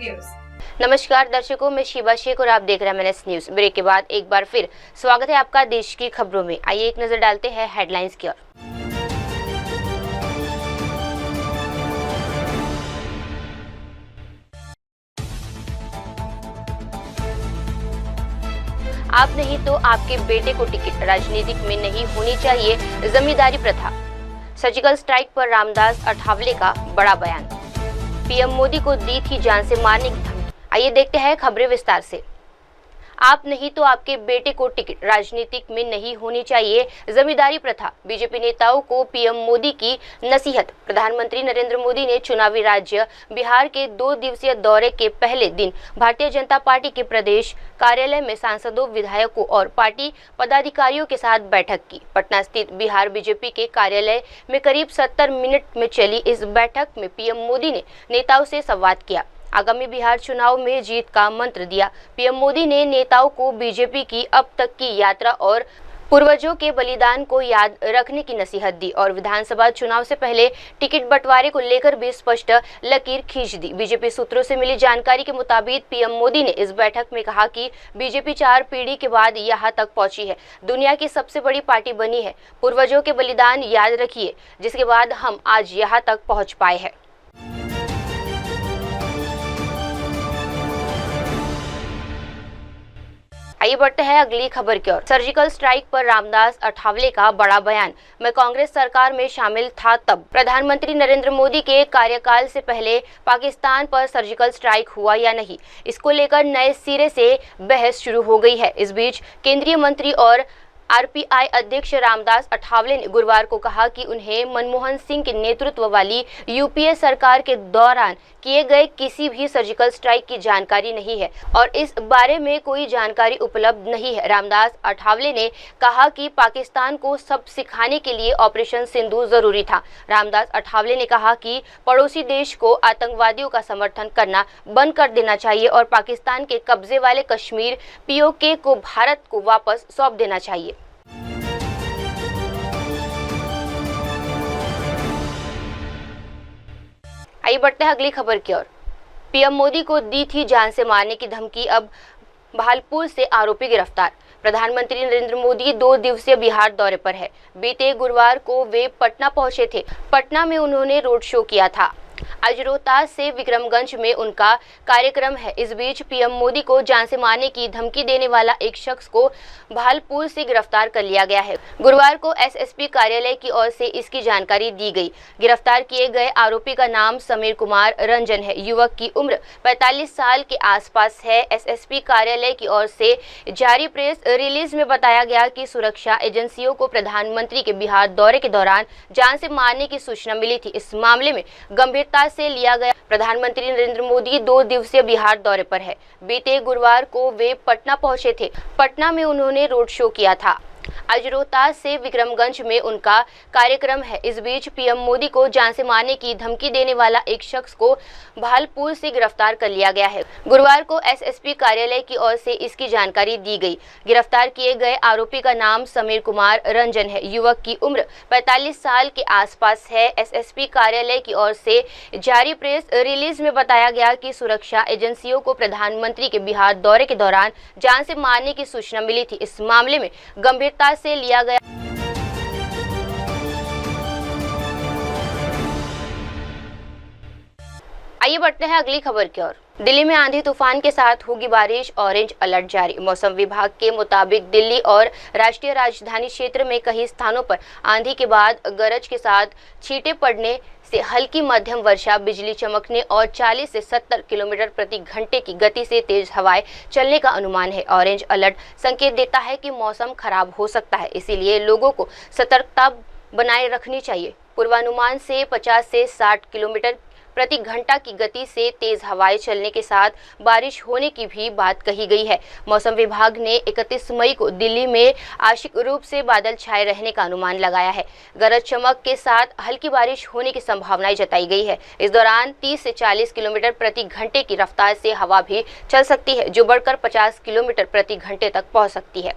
Viewers. नमस्कार दर्शकों, मैं शिवा शेख और आप देख रहे हैं MNS न्यूज। ब्रेक के बाद एक बार फिर स्वागत है आपका देश की खबरों में। आइए एक नजर डालते हैं हेडलाइंस की ओर। आप नहीं तो आपके बेटे को टिकट, राजनीतिक में नहीं होनी चाहिए जमींदारी प्रथा। सर्जिकल स्ट्राइक पर रामदास अठावले का बड़ा बयान। पीएम मोदी को दी थी जान से मारने की धमकी। आइए देखते हैं खबरें विस्तार से। आप नहीं तो आपके बेटे को टिकट, राजनीतिक में नहीं होनी चाहिए जमींदारी प्रथा। बीजेपी नेताओं को पीएम मोदी की नसीहत। प्रधानमंत्री नरेंद्र मोदी ने चुनावी राज्य बिहार के 2 दिवसीय दौरे के पहले दिन भारतीय जनता पार्टी के प्रदेश कार्यालय में सांसदों, विधायकों और पार्टी पदाधिकारियों के साथ बैठक की। पटना स्थित बिहार बीजेपी के कार्यालय में करीब 70 मिनट में चली इस बैठक में पीएम मोदी ने नेताओं से संवाद किया। आगामी बिहार चुनाव में जीत का मंत्र दिया। पीएम मोदी ने नेताओं को बीजेपी की अब तक की यात्रा और पूर्वजों के बलिदान को याद रखने की नसीहत दी और विधानसभा चुनाव से पहले टिकट बंटवारे को लेकर भी स्पष्ट लकीर खींच दी। बीजेपी सूत्रों से मिली जानकारी के मुताबिक पीएम मोदी ने इस बैठक में कहा कि बीजेपी 4 पीढ़ी के बाद यहां तक पहुंची है, दुनिया की सबसे बड़ी पार्टी बनी है। पूर्वजों के बलिदान याद रखिए, जिसके बाद हम आज यहां तक पहुँच पाए हैं। आइए बढ़ते हैं अगली खबर की ओर। सर्जिकल स्ट्राइक पर रामदास अठावले का बड़ा बयान। मैं कांग्रेस सरकार में शामिल था तब प्रधानमंत्री नरेंद्र मोदी के कार्यकाल से पहले पाकिस्तान पर सर्जिकल स्ट्राइक हुआ या नहीं, इसको लेकर नए सिरे से बहस शुरू हो गई है। इस बीच केंद्रीय मंत्री और आरपीआई अध्यक्ष रामदास अठावले ने गुरुवार को कहा कि उन्हें मनमोहन सिंह के नेतृत्व वाली यूपीए सरकार के दौरान किए गए किसी भी सर्जिकल स्ट्राइक की जानकारी नहीं है और इस बारे में कोई जानकारी उपलब्ध नहीं है। रामदास अठावले ने कहा कि पाकिस्तान को सब सिखाने के लिए ऑपरेशन सिंधु जरूरी था। रामदास अठावले ने कहा कि पड़ोसी देश को आतंकवादियों का समर्थन करना बंद कर देना चाहिए और पाकिस्तान के कब्जे वाले कश्मीर पीओके को भारत को वापस सौंप देना चाहिए। आइए बढ़ते हैं अगली खबर की ओर। पीएम मोदी को दी थी जान से मारने की धमकी, अब भागलपुर से आरोपी गिरफ्तार। प्रधानमंत्री नरेंद्र मोदी 2 दिवसीय बिहार दौरे पर है। बीते गुरुवार को वे पटना पहुंचे थे। पटना में उन्होंने रोड शो किया था। आज रोहतास से विक्रमगंज में उनका कार्यक्रम है। इस बीच पीएम मोदी को जान से मारने की धमकी देने वाला एक शख्स को भागलपुर से गिरफ्तार कर लिया गया है। गुरुवार को एसएसपी कार्यालय की ओर से इसकी जानकारी दी गई। गिरफ्तार किए गए आरोपी का नाम समीर कुमार रंजन है। युवक की उम्र 45 साल के आसपास है। एसएसपी कार्यालय की ओर से जारी प्रेस रिलीज में बताया गया कि सुरक्षा एजेंसियों को प्रधानमंत्री के बिहार दौरे के दौरान जान से मारने की सूचना मिली थी। इस मामले में गंभीरता से लिया गया। प्रधानमंत्री नरेंद्र मोदी 2 दिवसीय बिहार दौरे पर है। बीते गुरुवार को वे पटना पहुंचे थे। पटना में उन्होंने रोड शो किया था। आज रोहतास से विक्रमगंज में उनका कार्यक्रम है। इस बीच पीएम मोदी को जान से मारने की धमकी देने वाला एक शख्स को भागलपुर से गिरफ्तार कर लिया गया है। गुरुवार को एसएसपी कार्यालय की ओर से इसकी जानकारी दी गई। गिरफ्तार किए गए आरोपी का नाम समीर कुमार रंजन है। युवक की उम्र 45 साल के आसपास है। एसएसपी कार्यालय की ओर से जारी प्रेस रिलीज में बताया गया कि सुरक्षा एजेंसियों को प्रधानमंत्री के बिहार दौरे के दौरान जान से मारने की सूचना मिली थी। इस मामले में गंभीरता से लिया गया। आइए बढ़ते हैं अगली खबर की ओर। दिल्ली में आंधी तूफान के साथ होगी बारिश, ऑरेंज अलर्ट जारी। मौसम विभाग के मुताबिक दिल्ली और राष्ट्रीय राजधानी क्षेत्र में कई स्थानों पर आंधी के बाद गरज के साथ छींटे पड़ने से हल्की मध्यम वर्षा, बिजली चमकने और 40 से 70 किलोमीटर प्रति घंटे की गति से तेज हवाएं चलने का अनुमान है। ऑरेंज अलर्ट संकेत देता है कि मौसम खराब हो सकता है, इसीलिए लोगों को सतर्कता बनाए रखनी चाहिए। पूर्वानुमान से 50 से 60 किलोमीटर प्रति घंटा की गति से तेज हवाएं चलने के साथ बारिश होने की भी बात कही गई है। मौसम विभाग ने 31 मई को दिल्ली में आंशिक रूप से बादल छाए रहने का अनुमान लगाया है। गरज चमक के साथ हल्की बारिश होने की संभावनाएं जताई गई है। इस दौरान 30 से 40 किलोमीटर प्रति घंटे की रफ्तार से हवा भी चल सकती है, जो बढ़कर 50 किलोमीटर प्रति घंटे तक पहुंच सकती है।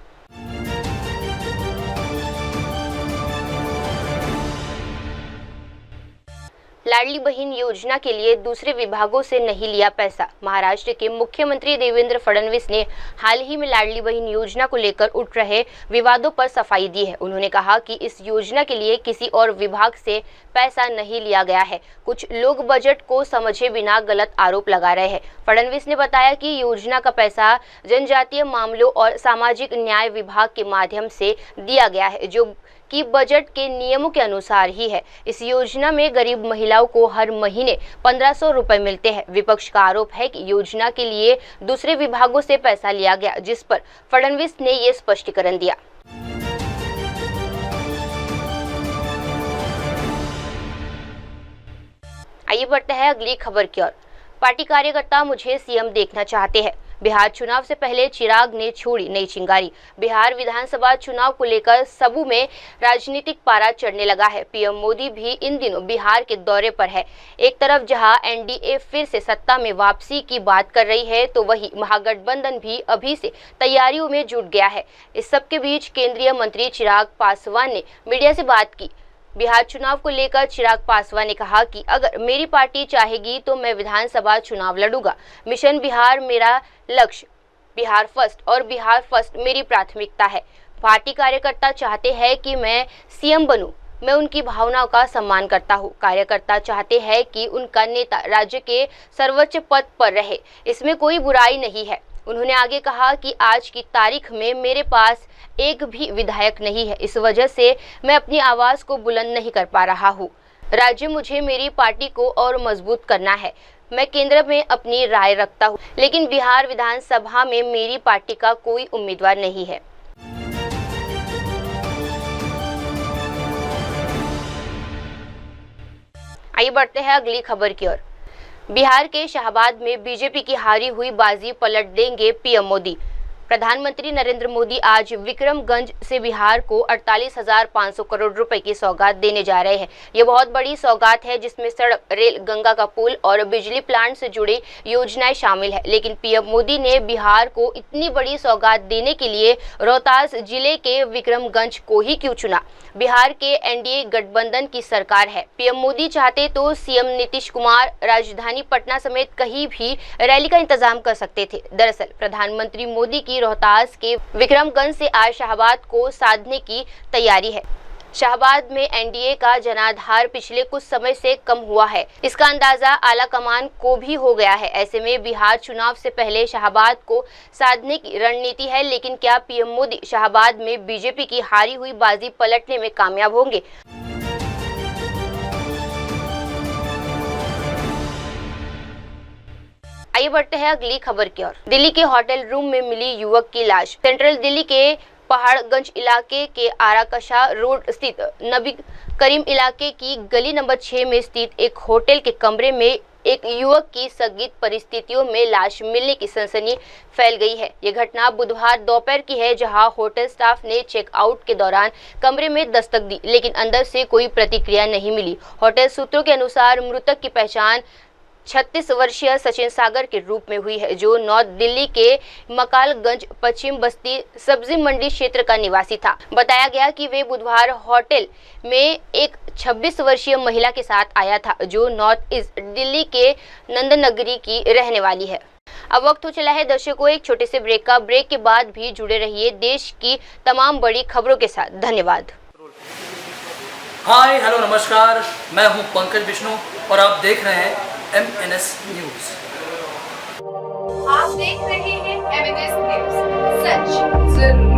लाडली बहन योजना के लिए दूसरे विभागों से नहीं लिया पैसा। महाराष्ट्र के मुख्यमंत्री देवेंद्र फडणवीस ने हाल ही में लाडली बहन योजना को लेकर उठ रहे विवादों पर सफाई दी है। उन्होंने कहा कि इस योजना के लिए किसी और विभाग से पैसा नहीं लिया गया है। कुछ लोग बजट को समझे बिना गलत आरोप लगा रहे हैं। फडणवीस ने बताया कि योजना का पैसा जनजातीय मामलों और सामाजिक न्याय विभाग के माध्यम से दिया गया है, जो कि बजट के नियमों के अनुसार ही है। इस योजना में गरीब महिलाओं को हर महीने 1500 रुपए मिलते हैं। विपक्ष का आरोप है कि योजना के लिए दूसरे विभागों से पैसा लिया गया, जिस पर फडणवीस ने ये स्पष्टीकरण दिया। आइए बढ़ते हैं अगली खबर की ओर। पार्टी कार्यकर्ता मुझे सीएम देखना चाहते हैं। बिहार चुनाव से पहले चिराग ने छोड़ी नई चिंगारी। बिहार विधानसभा चुनाव को लेकर सबू में राजनीतिक पारा चढ़ने लगा है। पीएम मोदी भी इन दिनों बिहार के दौरे पर है। एक तरफ जहां एनडीए फिर से सत्ता में वापसी की बात कर रही है, तो वहीं महागठबंधन भी अभी से तैयारियों में जुट गया है। इस सबके बीच केंद्रीय मंत्री चिराग पासवान ने मीडिया से बात की। बिहार चुनाव को लेकर चिराग पासवान ने कहा कि अगर मेरी पार्टी चाहेगी तो मैं विधानसभा चुनाव लड़ूंगा। मिशन बिहार मेरा लक्ष्य, बिहार फर्स्ट और बिहार फर्स्ट मेरी प्राथमिकता है। पार्टी कार्यकर्ता चाहते हैं कि मैं सीएम बनूं। मैं उनकी भावनाओं का सम्मान करता हूं। कार्यकर्ता चाहते हैं कि उनका नेता राज्य के सर्वोच्च पद पर रहे, इसमें कोई बुराई नहीं है। उन्होंने आगे कहा कि आज की तारीख में मेरे पास एक भी विधायक नहीं है, इस वजह से मैं अपनी आवाज को बुलंद नहीं कर पा रहा हूँ। राज्य मुझे मेरी पार्टी को और मजबूत करना है। मैं केंद्र में अपनी राय रखता हूँ, लेकिन बिहार विधानसभा में मेरी पार्टी का कोई उम्मीदवार नहीं है। आइए बढ़ते हैं अगली खबर की ओर। बिहार के शाहबाद में बीजेपी की हारी हुई बाजी पलट देंगे पीएम मोदी। प्रधानमंत्री नरेंद्र मोदी आज विक्रमगंज से बिहार को 48,500 करोड़ रुपए की सौगात देने जा रहे हैं। ये बहुत बड़ी सौगात है, जिसमें सड़क, रेल, गंगा का पुल और बिजली प्लांट से जुड़ी योजनाएं शामिल है। लेकिन पीएम मोदी ने बिहार को इतनी बड़ी सौगात देने के लिए रोहतास जिले के विक्रमगंज को ही क्यों चुना? बिहार के एनडीए गठबंधन की सरकार है। पीएम मोदी चाहते तो सीएम नीतीश कुमार राजधानी पटना समेत कहीं भी रैली का इंतजाम कर सकते थे। दरअसल प्रधानमंत्री मोदी की रोहतास के विक्रमगंज से आज शाहबाद को साधने की तैयारी है। शाहबाद में एनडीए का जनाधार पिछले कुछ समय से कम हुआ है, इसका अंदाजा आला कमान को भी हो गया है। ऐसे में बिहार चुनाव से पहले शाहबाद को साधने की रणनीति है, लेकिन क्या पीएम मोदी शाहबाद में बीजेपी की हारी हुई बाजी पलटने में कामयाब होंगे? आइए बढ़ते हैं अगली खबर की ओर। दिल्ली के होटल रूम में मिली युवक की लाश। सेंट्रल दिल्ली के पहाड़गंज इलाके के आराकशा रोड स्थित नबी करीम इलाके की गली नंबर 6 में स्थित एक होटल के कमरे में एक युवक की संदिग्ध परिस्थितियों में लाश मिलने की सनसनी फैल गई है। यह घटना बुधवार दोपहर की है, जहां होटल स्टाफ ने चेकआउट के दौरान कमरे में दस्तक दी, लेकिन अंदर से कोई प्रतिक्रिया नहीं मिली। होटल सूत्रों के अनुसार मृतक की पहचान 36 वर्षीय सचिन सागर के रूप में हुई है, जो नॉर्थ दिल्ली के मकालगंज पश्चिम बस्ती सब्जी मंडी क्षेत्र का निवासी था। बताया गया कि वे बुधवार होटल में एक 26 वर्षीय महिला के साथ आया था, जो नॉर्थ ईस्ट दिल्ली के नंदनगरी की रहने वाली है। अब वक्त हो चला है दर्शकों एक छोटे से ब्रेक का। ब्रेक के बाद भी जुड़े रहिए देश की तमाम बड़ी खबरों के साथ। धन्यवाद। हाय हेलो नमस्कार, मैं हूं पंकज विष्णु और आप देख रहे हैं MNS न्यूज। आप देख रहे हैं MNS न्यूज, सच जरूर।